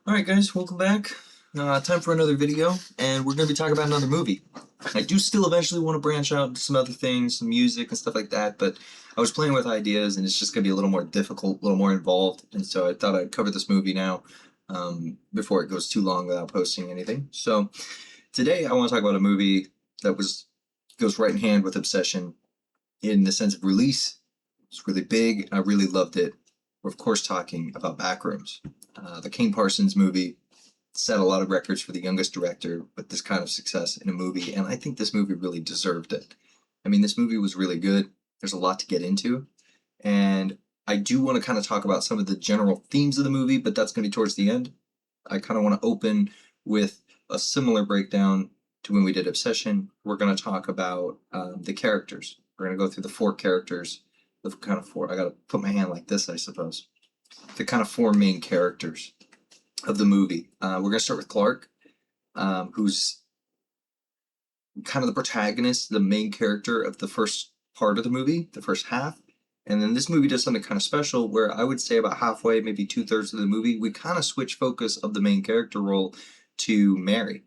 Alright guys, welcome back. Time for another video, and we're going to be talking about another movie. I do still eventually want to branch out into some other things, some music and stuff like that, but I was playing with ideas and it's just going to be a little more difficult, a little more involved, and so I thought I'd cover this movie now before it goes too long without posting anything. So today I want to talk about a movie that goes right in hand with Obsession in the sense of release. It's really big, I really loved it. We're of course talking about Backrooms. The Kane Parsons movie set a lot of records for the youngest director with this kind of success in a movie, and I think this movie really deserved it. I mean, this movie was really good. There's a lot to get into, and I do want to kind of talk about some of the general themes of the movie, but that's going to be towards the end. I kind of want to open with a similar breakdown to when we did Obsession. We're going to talk about the characters. We're going to go through the four characters, the kind of four. I got to put my hand like this, I suppose. The kind of four main characters of the movie. We're going to start with Clark, who's kind of the protagonist, the main character of the first part of the movie, the first half. And then this movie does something kind of special where I would say about halfway, maybe 2/3 of the movie, we kind of switch focus of the main character role to Mary,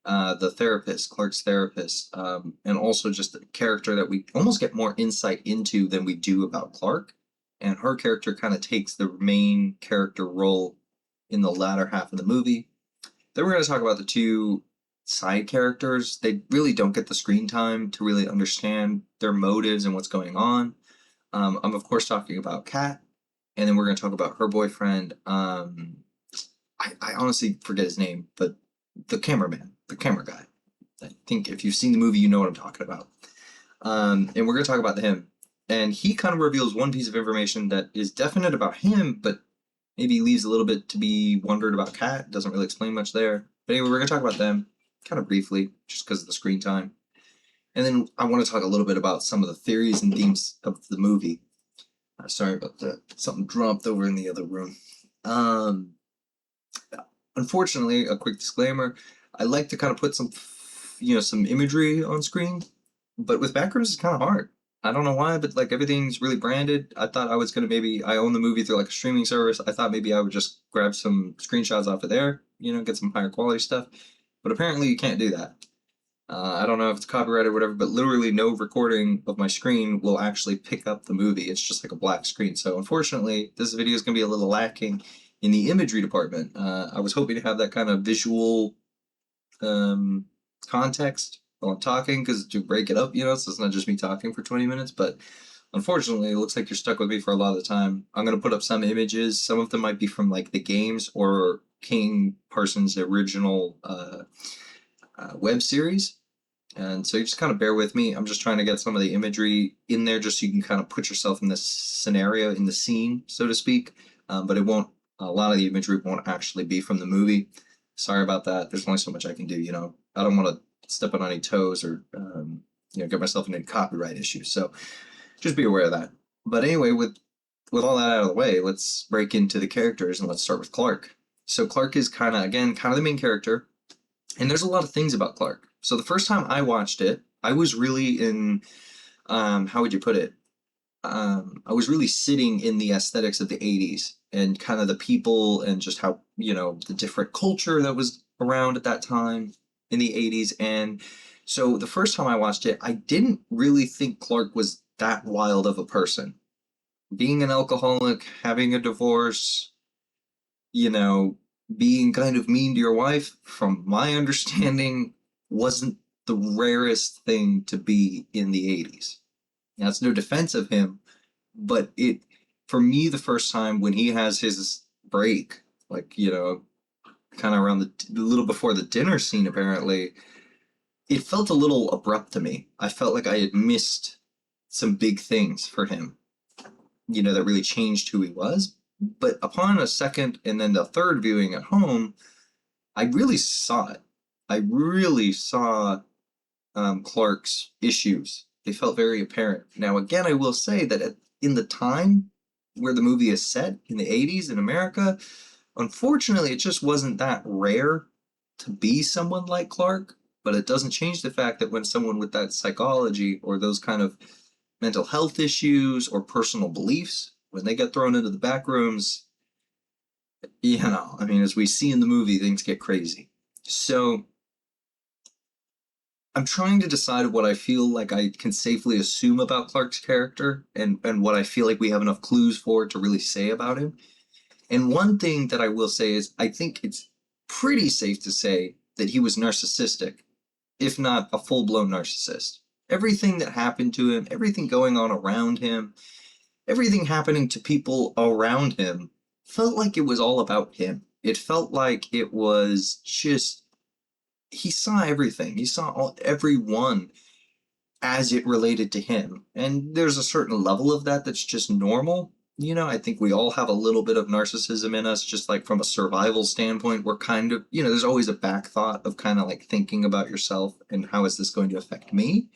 the therapist, Clark's therapist, and also just a character that we almost get more insight into than we do about Clark. And her character kind of takes the main character role in the latter half of the movie. Then we're going to talk about the two side characters. They really don't get the screen time to really understand their motives and what's going on. I'm of course talking about Kat, and then we're going to talk about her boyfriend. I honestly forget his name, but the cameraman, the camera guy. I think if you've seen the movie, you know what I'm talking about. And we're going to talk about him. And he kind of reveals one piece of information that is definite about him, but maybe leaves a little bit to be wondered about Kat. Doesn't really explain much there. But anyway, we're going to talk about them kind of briefly, just because of the screen time. And then I want to talk a little bit about some of the theories and themes of the movie. Sorry about that. Something dropped over in the other room. Unfortunately, a quick disclaimer, I like to kind of put some imagery on screen, but with Backrooms it's kind of hard. I don't know why, but like everything's really branded. I thought I was gonna I own the movie through like a streaming service. I thought maybe I would just grab some screenshots off of there, get some higher quality stuff. But apparently you can't do that. I don't know if it's copyrighted or whatever, but literally no recording of my screen will actually pick up the movie. It's just like a black screen. So unfortunately, this video is gonna be a little lacking in the imagery department. I was hoping to have that kind of visual context while I'm talking, because to break it up, so it's not just me talking for 20 minutes, but unfortunately, it looks like you're stuck with me for a lot of the time. I'm going to put up some images. Some of them might be from like the games or King Parsons' original web series. And so you just kind of bear with me. I'm just trying to get some of the imagery in there just so you can kind of put yourself in this scenario, in the scene, so to speak. But a lot of the imagery won't actually be from the movie. Sorry about that. There's only so much I can do, I don't want to step on any toes or get myself into copyright issues. So just be aware of that. But anyway, with all that out of the way, let's break into the characters and let's start with Clark. So Clark is kind of the main character, and there's a lot of things about Clark. So the first time I watched it, I was really in how would you put it? I was really sitting in the aesthetics of the 80s and kind of the people and just how, the different culture that was around at that time in the 80s. And so the first time I watched it, I didn't really think Clark was that wild of a person. Being an alcoholic, having a divorce, being kind of mean to your wife, from my understanding, wasn't the rarest thing to be in the 80s. Now, it's no defense of him, but for me, the first time when he has his break, like, kind of around the little before the dinner scene, apparently, it felt a little abrupt to me. I felt like I had missed some big things for him, that really changed who he was. But upon a second and then the third viewing at home, I really saw it. I really saw Clark's issues. They felt very apparent. Now, again, I will say that in the time where the movie is set, in the 80s in America, unfortunately, it just wasn't that rare to be someone like Clark, but it doesn't change the fact that when someone with that psychology or those kind of mental health issues or personal beliefs, when they get thrown into the back rooms, I mean, as we see in the movie, things get crazy. So I'm trying to decide what I feel like I can safely assume about Clark's character and what I feel like we have enough clues for to really say about him. And one thing that I will say is I think it's pretty safe to say that he was narcissistic, if not a full blown narcissist. Everything that happened to him, everything going on around him, everything happening to people around him felt like it was all about him. It felt like it was just, he saw everything. He saw everyone as it related to him. And there's a certain level of that that's just normal. I think we all have a little bit of narcissism in us, just like from a survival standpoint. We're kind of, there's always a back thought of kind of like thinking about yourself and how is this going to affect me?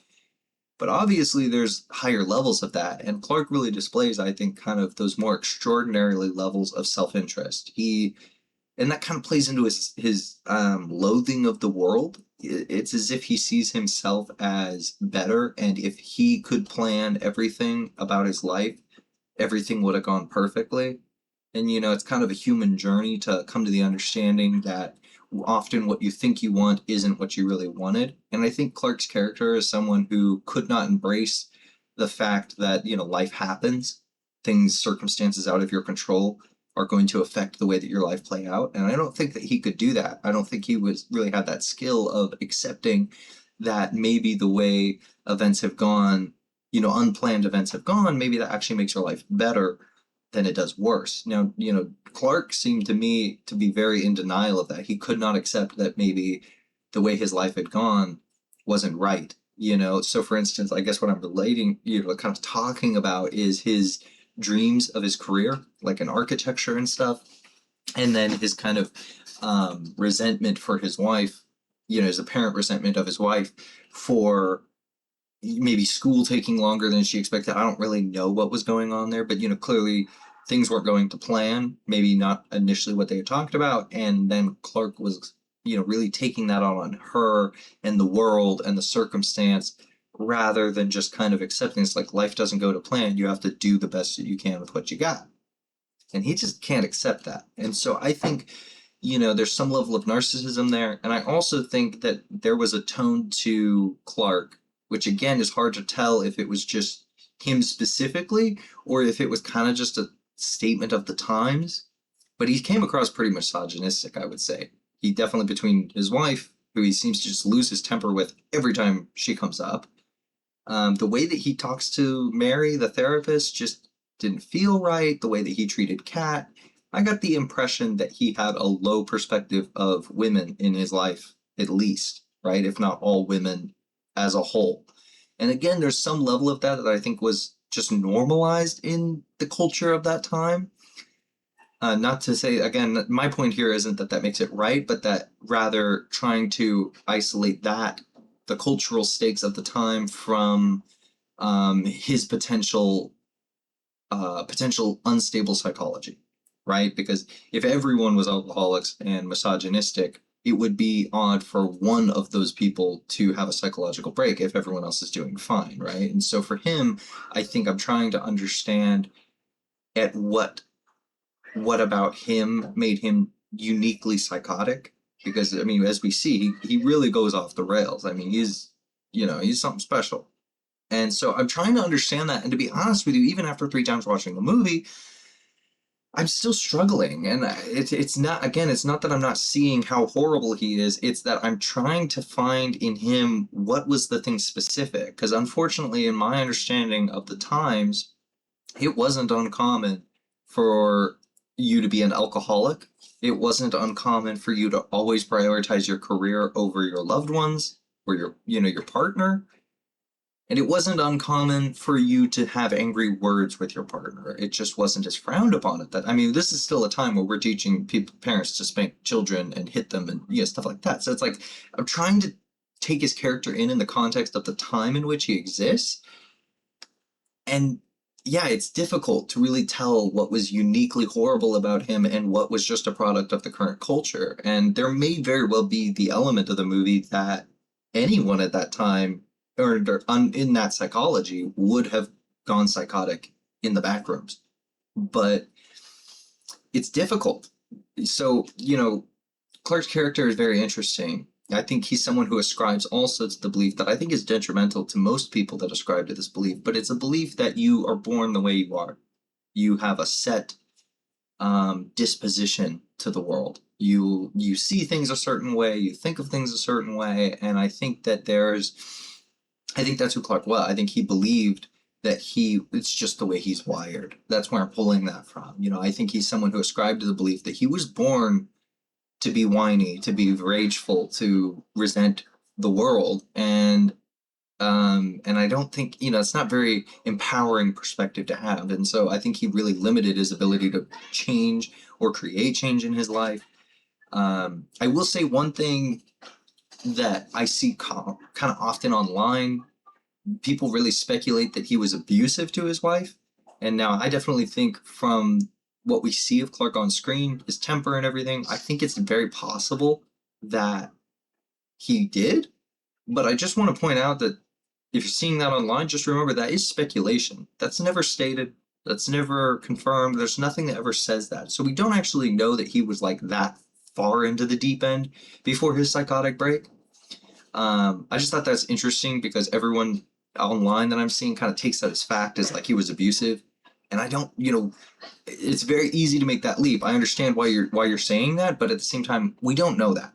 But obviously, there's higher levels of that. And Clark really displays, I think, kind of those more extraordinarily levels of self interest. And that kind of plays into his loathing of the world. It's as if he sees himself as better, and if he could plan everything about his life, everything would have gone perfectly. And it's kind of a human journey to come to the understanding that often what you think you want isn't what you really wanted. And I think Clark's character is someone who could not embrace the fact that, life happens, things, circumstances out of your control are going to affect the way that your life play out. And I don't think that he could do that. I don't think he was really had that skill of accepting that maybe the way events have gone, unplanned events have gone, maybe that actually makes your life better than it does worse. Now, Clark seemed to me to be very in denial of that. He could not accept that maybe the way his life had gone wasn't right. So for instance, I guess what I'm relating, kind of talking about is his dreams of his career, like in architecture and stuff, and then his kind of resentment for his wife, his apparent resentment of his wife for maybe school taking longer than she expected. I don't really know what was going on there, but clearly things weren't going to plan, maybe not initially what they had talked about. And then Clark was, really taking that out on her and the world and the circumstance rather than just kind of accepting it's like life doesn't go to plan. You have to do the best that you can with what you got. And he just can't accept that. And so I think, there's some level of narcissism there. And I also think that there was a tone to Clark, which again is hard to tell if it was just him specifically or if it was kind of just a statement of the times. But he came across pretty misogynistic, I would say. He definitely, between his wife, who he seems to just lose his temper with every time she comes up, the way that he talks to Mary, the therapist, just didn't feel right. The way that he treated Kat, I got the impression that he had a low perspective of women in his life, at least, right? If not all women as a whole. And again, there's some level of that that I think was just normalized in the culture of that time. Not to say, again, my point here isn't that that makes it right, but that rather trying to isolate that, the cultural stakes of the time from his potential unstable psychology, right? Because if everyone was alcoholics and misogynistic, it would be odd for one of those people to have a psychological break if everyone else is doing fine, right? And so for him, I think I'm trying to understand at what about him made him uniquely psychotic, because I mean, as we see, he really goes off the rails. I mean, he's something special. And so I'm trying to understand that. And to be honest with you, even after 3 times watching the movie, I'm still struggling. And it's not, again, it's not that I'm not seeing how horrible he is. It's that I'm trying to find in him what was the thing specific. Because unfortunately, in my understanding of the times, it wasn't uncommon for you to be an alcoholic. It wasn't uncommon for you to always prioritize your career over your loved ones or your partner. And it wasn't uncommon for you to have angry words with your partner. It just wasn't as frowned upon at that. I mean, this is still a time where we're teaching parents to spank children and hit them and stuff like that. So it's like I'm trying to take his character in the context of the time in which he exists. And yeah, it's difficult to really tell what was uniquely horrible about him and what was just a product of the current culture. And there may very well be the element of the movie that anyone at that time or in that psychology would have gone psychotic in the Backrooms. But it's difficult. So, Clark's character is very interesting. I think he's someone who ascribes also to the belief that I think is detrimental to most people that ascribe to this belief, but it's a belief that you are born the way you are. You have a set disposition to the world. You see things a certain way, you think of things a certain way, and I think that's who Clark was. I think he believed that it's just the way he's wired. That's where I'm pulling that from. I think he's someone who ascribed to the belief that he was born to be whiny, to be rageful, to resent the world, and I don't think it's not very empowering perspective to have, and so I think he really limited his ability to change or create change in his life. I will say one thing that I see kind of often online. People really speculate that he was abusive to his wife, and now I definitely think from what we see of Clark on screen, his temper and everything, I think it's very possible that he did. But I just want to point out that if you're seeing that online, just remember that is speculation. That's never stated. That's never confirmed. There's nothing that ever says that. So we don't actually know that he was like that far into the deep end before his psychotic break. I just thought that's interesting because everyone online that I'm seeing kind of takes that as fact as like he was abusive. And I don't, it's very easy to make that leap. I understand why you're saying that, but at the same time, we don't know that.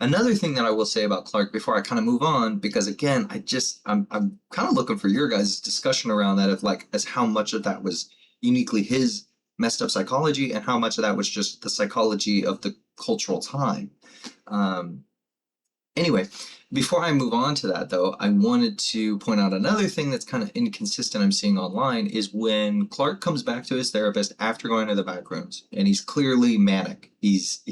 Another thing that I will say about Clark before I kind of move on, because again, I'm kind of looking for your guys' discussion around that of like as how much of that was uniquely his messed up psychology and how much of that was just the psychology of the cultural time. Um, Anyway, before I move on to that, though, I wanted to point out another thing that's kind of inconsistent I'm seeing online is when Clark comes back to his therapist after going to the back rooms, and he's clearly manic. He's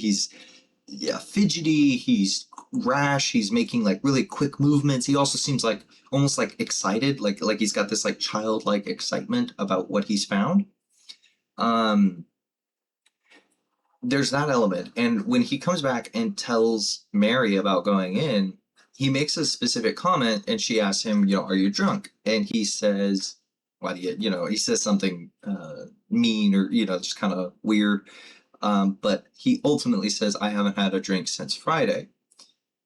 yeah, fidgety, he's rash, he's making like really quick movements. He also seems like almost like excited, like he's got this like childlike excitement about what he's found. Um, there's that element. And when he comes back and tells Mary about going in, he makes a specific comment and she asks him, are you drunk? And he says, why do he says something mean or, just kind of weird. But he ultimately says, I haven't had a drink since Friday.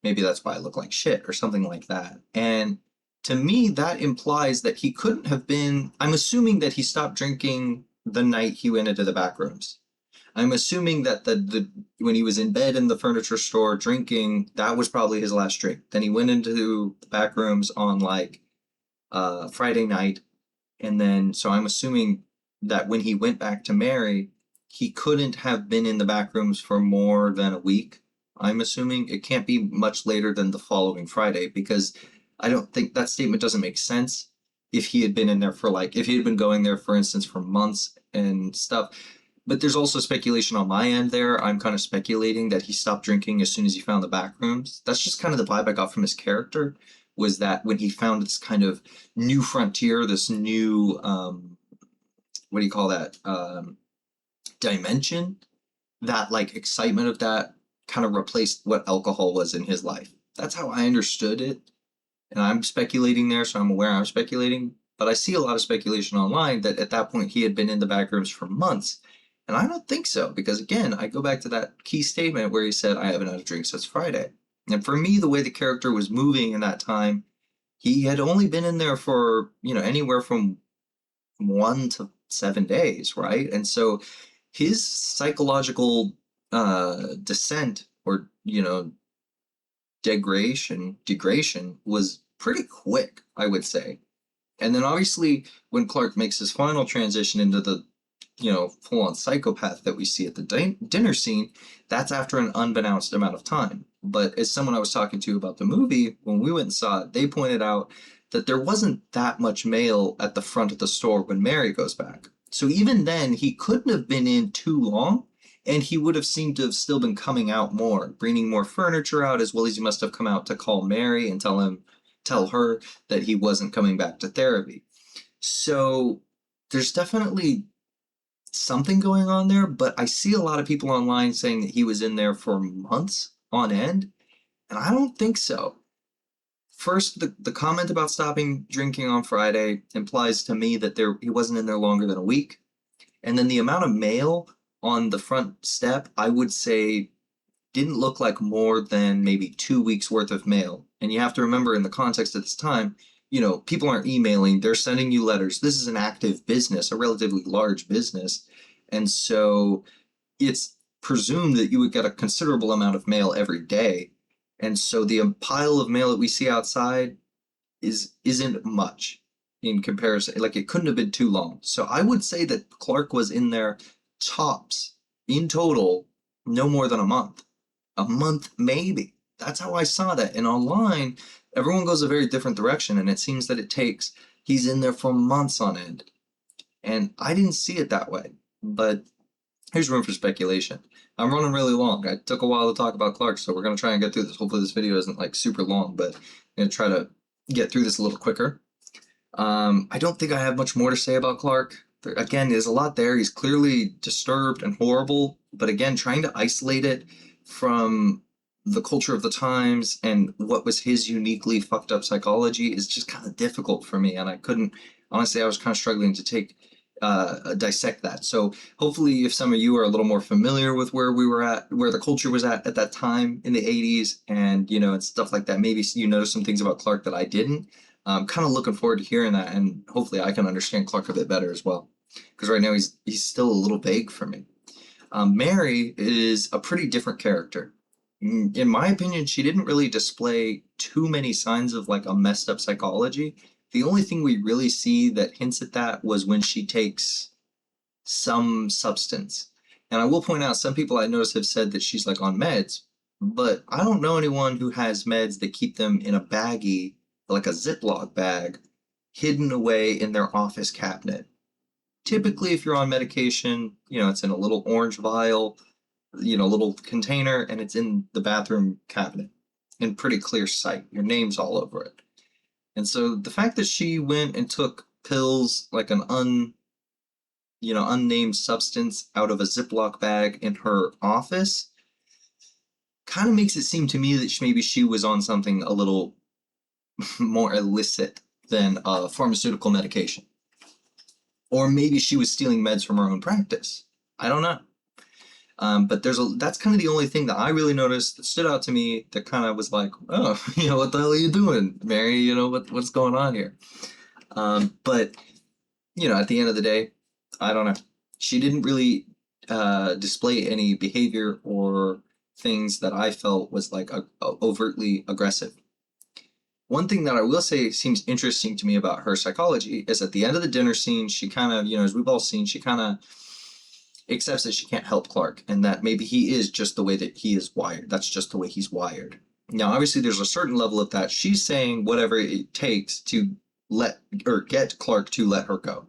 Maybe that's why I look like shit or something like that. And to me, that implies that he couldn't have been, I'm assuming that he stopped drinking the night he went into the back rooms. I'm assuming that the when he was in bed in the furniture store drinking, that was probably his last drink. Then he went into the back rooms on like Friday night, and then so I'm assuming that when he went back to Mary, he couldn't have been in the back rooms for more than a week. I'm assuming it can't be much later than the following Friday because I don't think that statement doesn't make sense if he had been in there for like if he had been going there for instance for months and stuff. But there's also speculation on my end there. I'm kind of speculating that he stopped drinking as soon as he found the back rooms. That's just kind of the vibe I got from his character, was that when he found this kind of new frontier, this new, what do you call that, dimension, that like excitement of that kind of replaced what alcohol was in his life. That's how I understood it. And I'm speculating there, so I'm aware I'm speculating. But I see a lot of speculation online that at that point he had been in the back rooms for months. And I don't think so, because again, I go back to that key statement where he said, I haven't had a drink since Friday. And for me, the way the character was moving in that time, he had only been in there for, anywhere from 1 to 7 days, right? And so his psychological descent or, degradation was pretty quick, I would say. And then obviously when Clark makes his final transition into the full-on psychopath that we see at the dinner scene, that's after an unbeknownst amount of time. But as someone I was talking to about the movie, when we went and saw it, they pointed out that there wasn't that much mail at the front of the store when Mary goes back. So even then, he couldn't have been in too long, and he would have seemed to have still been coming out more, bringing more furniture out, as well as he must have come out to call Mary and tell her that he wasn't coming back to therapy. So there's definitely something going on there, but I see a lot of people online saying that he was in there for months on end, and I don't think so. First, the comment about stopping drinking on Friday implies to me that he wasn't in there longer than a week. And then the amount of mail on the front step, I would say didn't look like more than maybe 2 weeks worth of mail. And you have to remember, in the context of this time, people aren't emailing, they're sending you letters. This is an active business, a relatively large business. And so it's presumed that you would get a considerable amount of mail every day. And so the pile of mail that we see outside isn't much in comparison. Like, it couldn't have been too long. So I would say that Clark was in there tops in total no more than a month maybe. That's how I saw that. And online, everyone goes a very different direction, and it seems that he's in there for months on end. And I didn't see it that way. But here's room for speculation. I'm running really long. I took a while to talk about Clark, so we're going to try and get through this. Hopefully this video isn't like super long, but I'm going to try to get through this a little quicker. I don't think I have much more to say about Clark. Again, there's a lot there. He's clearly disturbed and horrible, but again, trying to isolate it from the culture of the times and what was his uniquely fucked up psychology is just kind of difficult for me, and I couldn't, honestly, I was kind of struggling to dissect that. So hopefully, if some of you are a little more familiar with where we were at, where the culture was at that time in the 80s, and and stuff like that, maybe you noticed some things about Clark that I didn't. I'm kind of looking forward to hearing that, and hopefully I can understand Clark a bit better as well, because right now he's still a little vague for me. Mary is a pretty different character. In my opinion, she didn't really display too many signs of like a messed up psychology. The only thing we really see that hints at that was when she takes some substance. And I will point out, some people I notice have said that she's like on meds, but I don't know anyone who has meds that keep them in a baggie, like a Ziploc bag, hidden away in their office cabinet. Typically, if you're on medication, it's in a little orange vial, little container, and it's in the bathroom cabinet in pretty clear sight. Your name's all over it. And so the fact that she went and took pills, like an unnamed substance, out of a Ziploc bag in her office, kind of makes it seem to me that maybe she was on something a little more illicit than pharmaceutical medication. Or maybe she was stealing meds from her own practice. I don't know. But that's kind of the only thing that I really noticed that stood out to me, that kind of was like, oh, what the hell are you doing, Mary? What's going on here? But at the end of the day, I don't know. She didn't really display any behavior or things that I felt was like overtly aggressive. One thing that I will say seems interesting to me about her psychology is at the end of the dinner scene, she kind of, as we've all seen, she kind of accepts that she can't help Clark, and that maybe he is just the way that he is wired. That's just the way he's wired. Now, obviously, there's a certain level of that. She's saying whatever it takes to get Clark to let her go.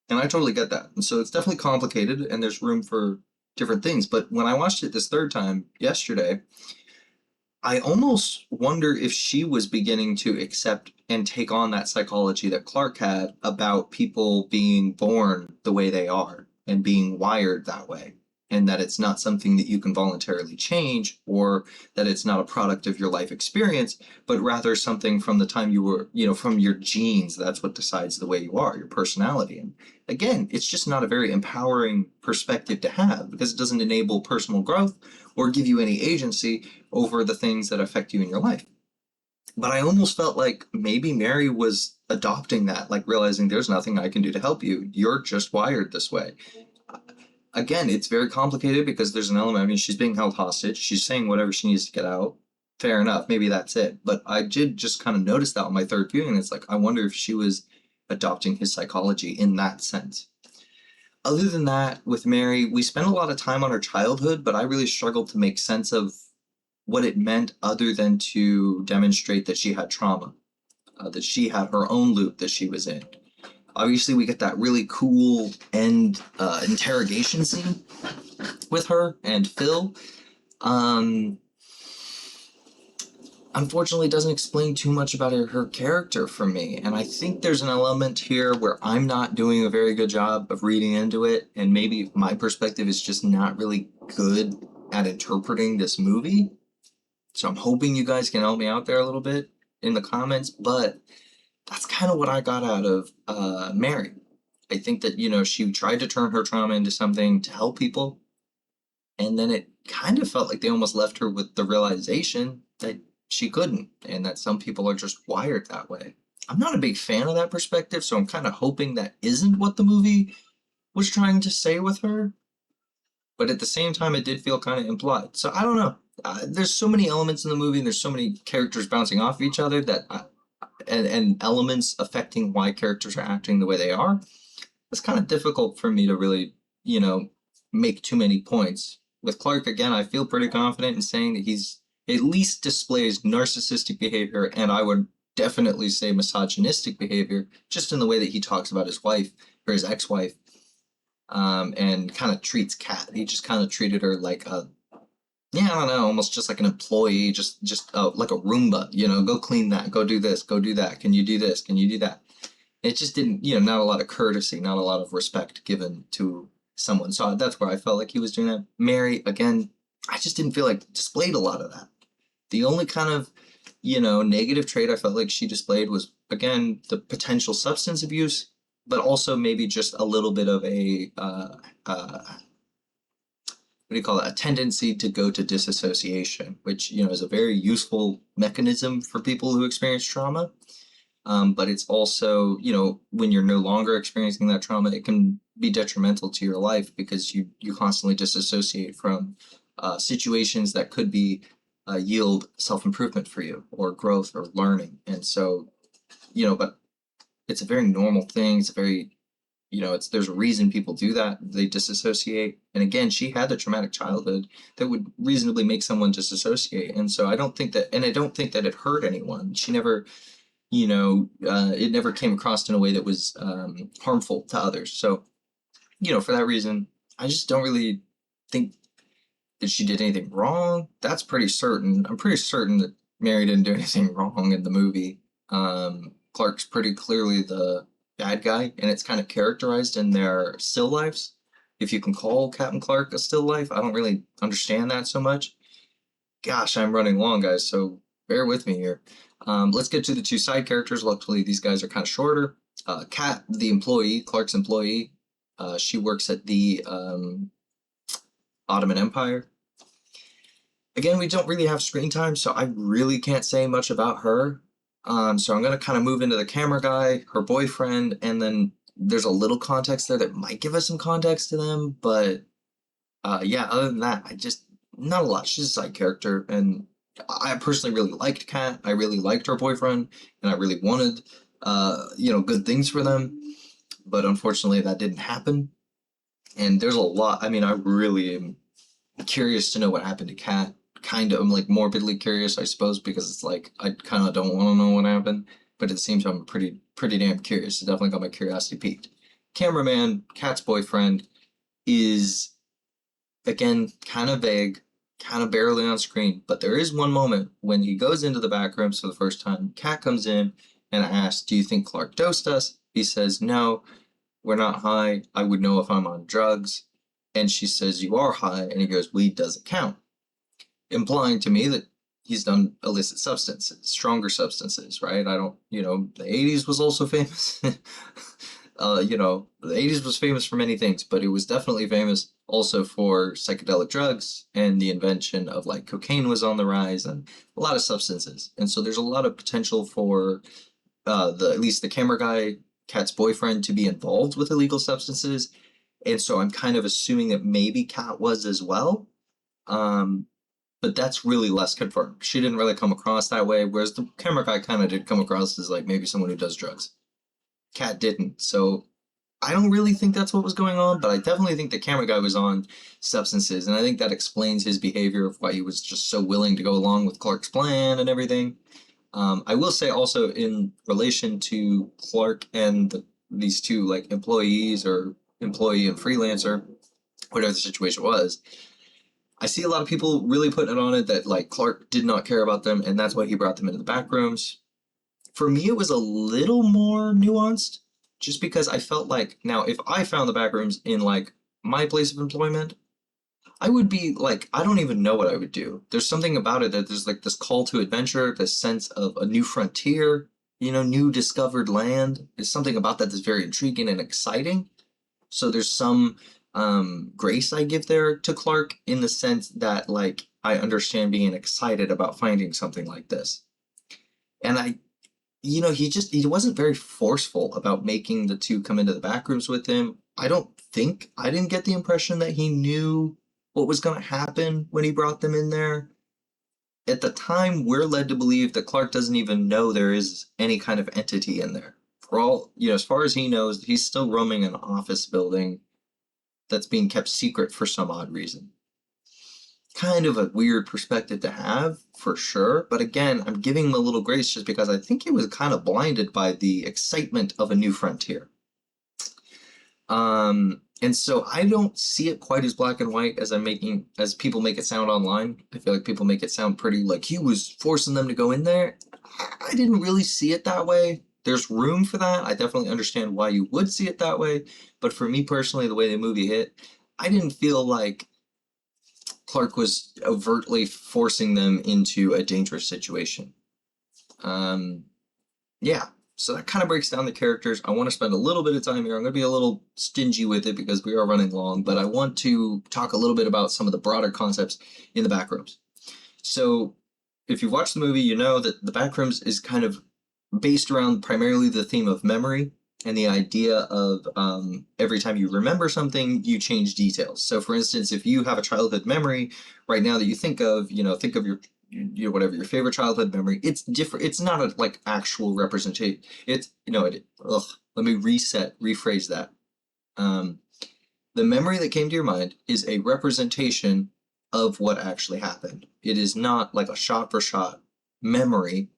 And I totally get that. And so it's definitely complicated, and there's room for different things. But when I watched it this third time yesterday, I almost wonder if she was beginning to accept and take on that psychology that Clark had about people being born the way they are and being wired that way, and that it's not something that you can voluntarily change, or that it's not a product of your life experience, but rather something from the time you were, from your genes. That's what decides the way you are, your personality. And again, it's just not a very empowering perspective to have, because it doesn't enable personal growth or give you any agency over the things that affect you in your life. But I almost felt like maybe Mary was adopting that, like realizing there's nothing I can do to help you. You're just wired this way. Again, it's very complicated because there's an element. I mean, she's being held hostage. She's saying whatever she needs to get out. Fair enough. Maybe that's it. But I did just kind of notice that on my third viewing. It's like, I wonder if she was adopting his psychology in that sense. Other than that, with Mary, we spent a lot of time on her childhood, but I really struggled to make sense of what it meant other than to demonstrate that she had trauma, that she had her own loop that she was in. Obviously, we get that really cool end interrogation scene with her and Phil. Unfortunately, doesn't explain too much about her character for me. And I think there's an element here where I'm not doing a very good job of reading into it. And maybe my perspective is just not really good at interpreting this movie. So I'm hoping you guys can help me out there a little bit in the comments. But that's kind of what I got out of Mary. I think that, you know, she tried to turn her trauma into something to help people, and then it kind of felt like they almost left her with the realization that she couldn't, and that some people are just wired that way. I'm not a big fan of that perspective, so I'm kind of hoping that isn't what the movie was trying to say with her. But at the same time, it did feel kind of implied. So I don't know. There's so many elements in the movie, and there's so many characters bouncing off of each other that, and elements affecting why characters are acting the way they are. It's kind of difficult for me to really, you know, make too many points. With Clark, again, I feel pretty confident in saying that he's at least displays narcissistic behavior, and I would definitely say misogynistic behavior, just in the way that he talks about his wife or his ex-wife, and kind of treats Kat. He just kind of treated her like a, yeah, I don't know, almost just like an employee, just like a Roomba. You know, go clean that, go do this, go do that. Can you do this? Can you do that? It just didn't, you know, not a lot of courtesy, not a lot of respect given to someone. So that's where I felt like he was doing that. Mary, again, I just didn't feel like displayed a lot of that. The only kind of, you know, negative trait I felt like she displayed was, again, the potential substance abuse, but also maybe just a little bit of a, what do you call it, a tendency to go to disassociation, which, you know, is a very useful mechanism for people who experience trauma. But it's also, you know, when you're no longer experiencing that trauma, it can be detrimental to your life because you constantly disassociate from situations that could be yield self-improvement for you or growth or learning. And so, you know, but it's a very normal thing. It's a very, you know, there's a reason people do that. They disassociate. And again, she had a traumatic childhood that would reasonably make someone disassociate. And so I don't think that it hurt anyone. She never, you know, it never came across in a way that was harmful to others. So, you know, for that reason, I just don't really think that she did anything wrong. That's pretty certain. I'm pretty certain that Mary didn't do anything wrong in the movie. Clark's pretty clearly the bad guy, and it's kind of characterized in their still lives. If you can call Captain Clark a still life, I don't really understand that so much. Gosh, I'm running long, guys, so bear with me here. Let's get to the two side characters. Luckily, these guys are kind of shorter. Kat, the employee, Clark's employee, she works at the Ottoman Empire. Again, we don't really have screen time, so I really can't say much about her. So I'm going to kind of move into the camera guy, her boyfriend, and then there's a little context there that might give us some context to them. But yeah, other than that, not a lot. She's a side character, and I personally really liked Kat. I really liked her boyfriend, and I really wanted, you know, good things for them. But unfortunately, that didn't happen. And there's a lot. I mean, I really am curious to know what happened to Kat. Kind of, I'm like morbidly curious, I suppose, because it's like I kind of don't want to know what happened, but at the same time, I'm pretty damn curious. It definitely got my curiosity piqued. Cameraman, Kat's boyfriend, is again kind of vague, kind of barely on screen, but there is one moment when he goes into the back rooms for the first time. Kat comes in and asks, "Do you think Clark dosed us?" He says, "No, we're not high. I would know if I'm on drugs." And she says, "You are high," and he goes, "Weed doesn't count," implying to me that he's done illicit substances, stronger substances, right? I don't, you know, the 80s was also famous. You know, the 80s was famous for many things, but it was definitely famous also for psychedelic drugs, and the invention of like cocaine was on the rise, and a lot of substances. And so there's a lot of potential for at least the camera guy, Kat's boyfriend, to be involved with illegal substances. And so I'm kind of assuming that maybe Kat was as well. But that's really less confirmed. She didn't really come across that way, whereas the camera guy kind of did come across as like maybe someone who does drugs. Kat didn't, so I don't really think that's what was going on, but I definitely think the camera guy was on substances, and I think that explains his behavior of why he was just so willing to go along with Clark's plan and everything. I will say also in relation to Clark and these two like employees or employee and freelancer, whatever the situation was, I see a lot of people really putting it on it that like Clark did not care about them, and that's why he brought them into the back rooms. For me, it was a little more nuanced, just because I felt like, now if I found the back rooms in like my place of employment, I would be like, I don't even know what I would do. There's something about it that there's like this call to adventure, this sense of a new frontier. new discovered land. There's something about that that's very intriguing and exciting. So there's some grace I give there to Clark in the sense that like I understand being excited about finding something like this. And he wasn't very forceful about making the two come into the back rooms with him. I didn't get the impression that he knew what was going to happen when he brought them in there. At the time, we're led to believe that Clark doesn't even know there is any kind of entity in there. For all, as far as he knows, he's still roaming an office building that's being kept secret for some odd reason. Kind of a weird perspective to have, for sure. But again, I'm giving him a little grace just because I think he was kind of blinded by the excitement of a new frontier. And so I don't see it quite as black and white as people make it sound online. I feel like people make it sound pretty like he was forcing them to go in there. I didn't really see it that way. There's room for that. I definitely understand why you would see it that way. But for me personally, the way the movie hit, I didn't feel like Clark was overtly forcing them into a dangerous situation. Yeah, so that kind of breaks down the characters. I want to spend a little bit of time here. I'm going to be a little stingy with it because we are running long, but I want to talk a little bit about some of the broader concepts in the Backrooms. So if you've watched the movie, you know that the Backrooms is kind of based around primarily the theme of memory and the idea of every time you remember something, you change details. So for instance, if you have a childhood memory right now that you think of your whatever your favorite childhood memory, it's different. It's not a like actual representation. It's let me rephrase that. The memory that came to your mind is a representation of what actually happened. It is not like a shot for shot memory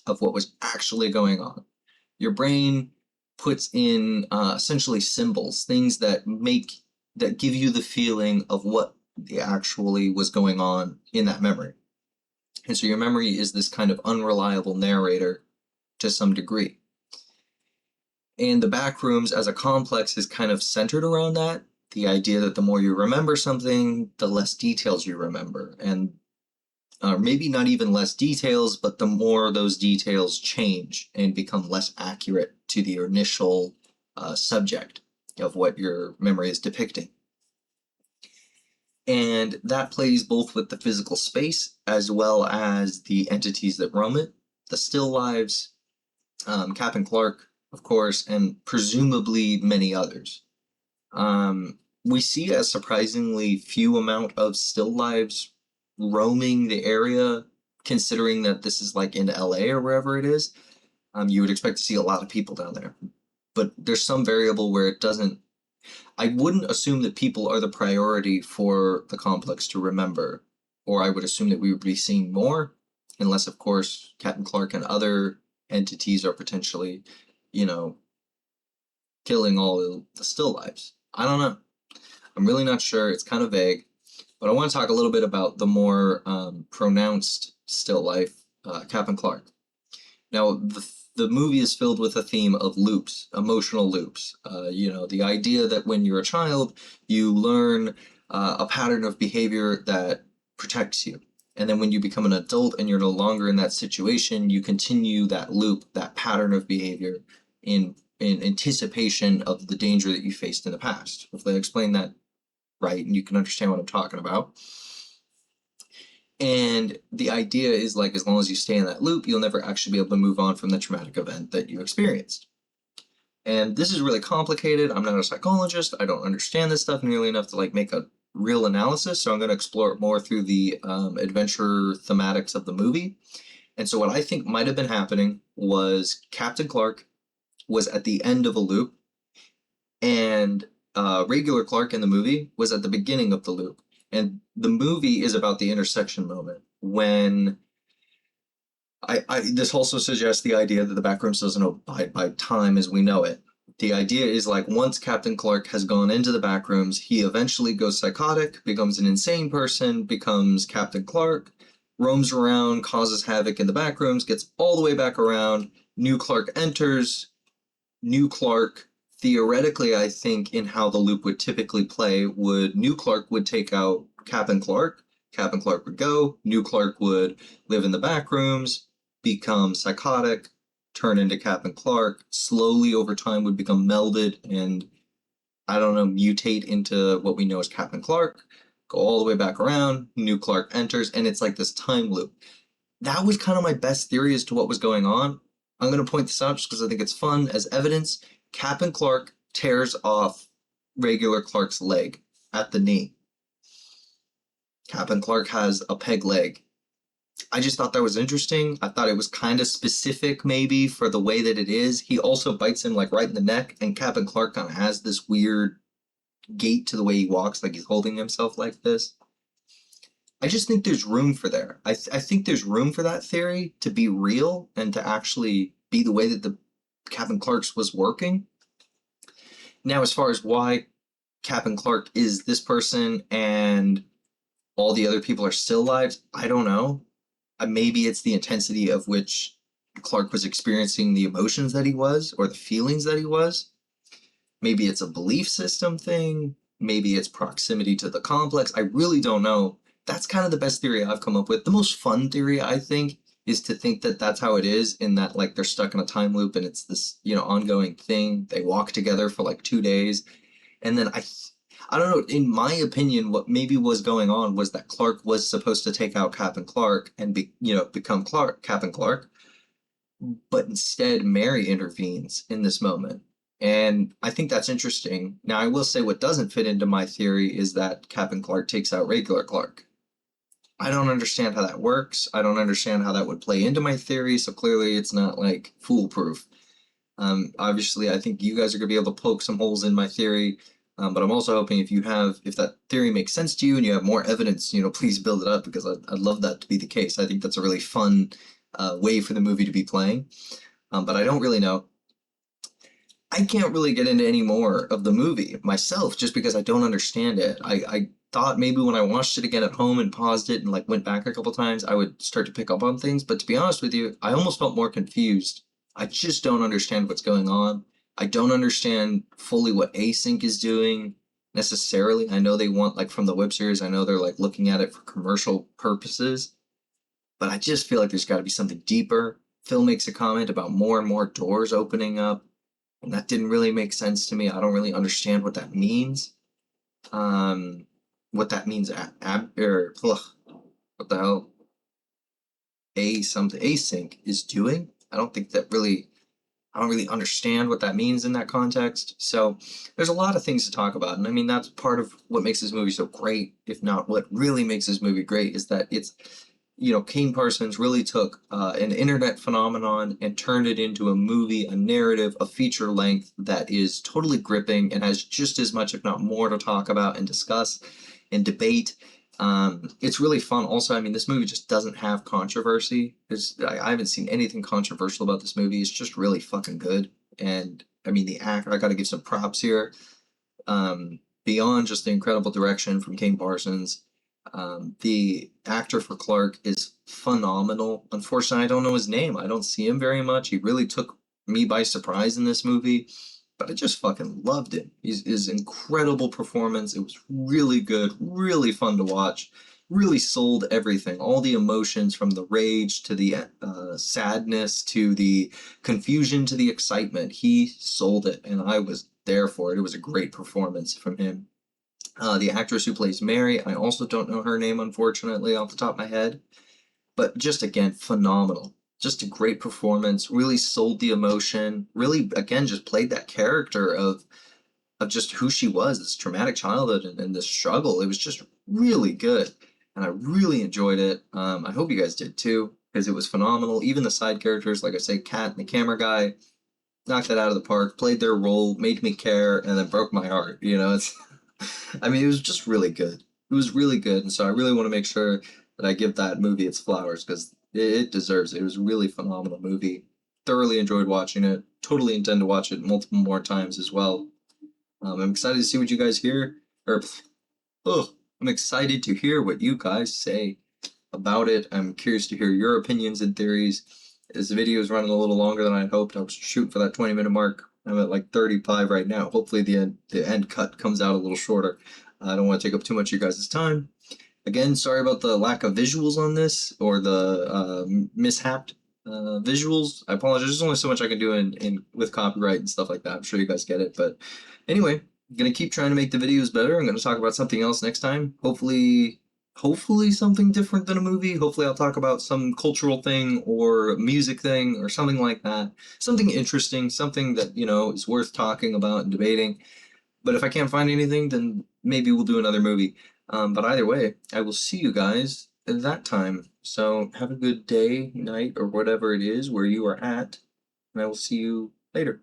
of what was actually going on. Your brain puts in essentially symbols, things that give you the feeling of what actually was going on in that memory. And so your memory is this kind of unreliable narrator to some degree. And the Backrooms as a complex is kind of centered around that. The idea that the more you remember something, the less details you remember. And maybe not even less details, but the more those details change and become less accurate to the initial subject of what your memory is depicting. And that plays both with the physical space as well as the entities that roam it, the still lives, Cap and Clark, of course, and presumably many others. We see a surprisingly few amount of still lives roaming the area, considering that this is like in LA or wherever it is. You would expect to see a lot of people down there. But there's some variable where it doesn't. I wouldn't assume that people are the priority for the complex to remember, or I would assume that we would be seeing more, unless, of course, Captain Clark and other entities are potentially, killing all the still lives. I don't know. I'm really not sure. It's kind of vague. But I want to talk a little bit about the more pronounced still life, Captain Clark. Now, the movie is filled with a theme of loops, emotional loops. The idea that when you're a child, you learn a pattern of behavior that protects you. And then when you become an adult and you're no longer in that situation, you continue that loop, that pattern of behavior in anticipation of the danger that you faced in the past. Hopefully I explained that right and you can understand what I'm talking about. And the idea is like, as long as you stay in that loop, you'll never actually be able to move on from the traumatic event that you experienced. And this is really complicated. I'm not a psychologist. I don't understand this stuff nearly enough to like make a real analysis. So I'm going to explore it more through the adventure thematics of the movie. And so what I think might have been happening was Captain Clark was at the end of a loop, and regular Clark in the movie was at the beginning of the loop. And the movie is about the intersection moment when this also suggests the idea that the Backrooms doesn't abide by time as we know it. The idea is like once Captain Clark has gone into the Backrooms, he eventually goes psychotic, becomes an insane person, becomes Captain Clark, roams around, causes havoc in the Backrooms, gets all the way back around. New Clark enters. New Clark, theoretically, I think in how the loop would typically play, New Clark would take out Captain Clark. Captain Clark would go. New Clark would live in the Backrooms, become psychotic, turn into Cap and Clark, slowly over time would become melded and, I don't know, mutate into what we know as Cap and Clark, go all the way back around, new Clark enters, and it's like this time loop. That was kind of my best theory as to what was going on. I'm going to point this out just because I think it's fun. As evidence, Cap and Clark tears off regular Clark's leg at the knee. Cap and Clark has a peg leg. I just thought that was interesting. I thought it was kind of specific maybe for the way that it is. He also bites him like right in the neck, and Cap and Clark kind of has this weird gait to the way he walks, like he's holding himself like this. I just think there's room for there. I think there's room for that theory to be real and to actually be the way that the Cap and Clark's was working. Now, as far as why Cap and Clark is this person and all the other people are still alive, I don't know. Maybe it's the intensity of which Clark was experiencing the emotions that he was, or the feelings that he was. Maybe it's a belief system thing. Maybe it's proximity to the complex. I really don't know. That's kind of the best theory I've come up with. The most fun theory, I think, is to think that that's how it is, in that like they're stuck in a time loop and it's this, ongoing thing. They walk together for like 2 days. And then I don't know, in my opinion, what maybe was going on was that Clark was supposed to take out Cap and Clark and become Cap and Clark. But instead, Mary intervenes in this moment. And I think that's interesting. Now, I will say what doesn't fit into my theory is that Cap and Clark takes out regular Clark. I don't understand how that works. I don't understand how that would play into my theory, so clearly it's not like foolproof. Obviously, I think you guys are going to be able to poke some holes in my theory, but I'm also hoping if that theory makes sense to you and you have more evidence, please build it up, because I'd love that to be the case. I think that's a really fun way for the movie to be playing, but I don't really know. I can't really get into any more of the movie myself just because I don't understand it. I thought maybe when I watched it again at home and paused it and like went back a couple times, I would start to pick up on things. But to be honest with you, I almost felt more confused. I just don't understand what's going on. I don't understand fully what Async is doing necessarily. I know they want, like, from the web series, I know they're like looking at it for commercial purposes, but I just feel like there's got to be something deeper. Phil makes a comment about more and more doors opening up, and that didn't really make sense to me. I don't really understand what that means. What that means, what the hell Async is doing. I don't really understand what that means in that context. So there's a lot of things to talk about. And I mean, that's part of what makes this movie so great, if not what really makes this movie great, is that it's, Kane Parsons really took an internet phenomenon and turned it into a movie, a narrative, a feature length that is totally gripping and has just as much, if not more, to talk about and discuss and debate. It's really fun. Also, I mean, this movie just doesn't have controversy. I haven't seen anything controversial about this movie. It's just really fucking good. And I mean, the actor, I got to give some props here. Beyond just the incredible direction from Kane Parsons, the actor for Clark is phenomenal. Unfortunately, I don't know his name. I don't see him very much. He really took me by surprise in this movie, but I just fucking loved him. His incredible performance. It was really good, really fun to watch. Really sold everything. All the emotions, from the rage to the sadness to the confusion to the excitement. He sold it, and I was there for it. It was a great performance from him. The actress who plays Mary, I also don't know her name, unfortunately, off the top of my head. But just, again, phenomenal. Just a great performance. Really sold the emotion. Really, again, just played that character of just who she was, this traumatic childhood and this struggle. It was just really good. And I really enjoyed it. I hope you guys did too, because it was phenomenal. Even the side characters, like I say, Kat and the camera guy, knocked it out of the park, played their role, made me care, and then broke my heart. I mean, it was just really good. It was really good. And so I really want to make sure that I give that movie its flowers, because it deserves it. It was a really phenomenal movie. Thoroughly enjoyed watching it. Totally intend to watch it multiple more times as well. I'm excited to see what you guys hear. I'm excited to hear what you guys say about it. I'm curious to hear your opinions and theories. This video is running a little longer than I hoped. I was shooting for that 20-minute mark. I'm at like 35 right now. Hopefully the end cut comes out a little shorter. I don't want to take up too much of your guys' time. Again, sorry about the lack of visuals on this, or the mishap Visuals, I apologize. There's only so much I can do in with copyright and stuff like that. I'm sure you guys get it. But anyway, I'm gonna keep trying to make the videos better. I'm gonna talk about something else next time. Hopefully something different than a movie. Hopefully I'll talk about some cultural thing or music thing or something like that. Something interesting, something that, is worth talking about and debating. But if I can't find anything, then maybe we'll do another movie. But either way, I will see you guys at that time. So have a good day, night, or whatever it is where you are at, and I will see you later.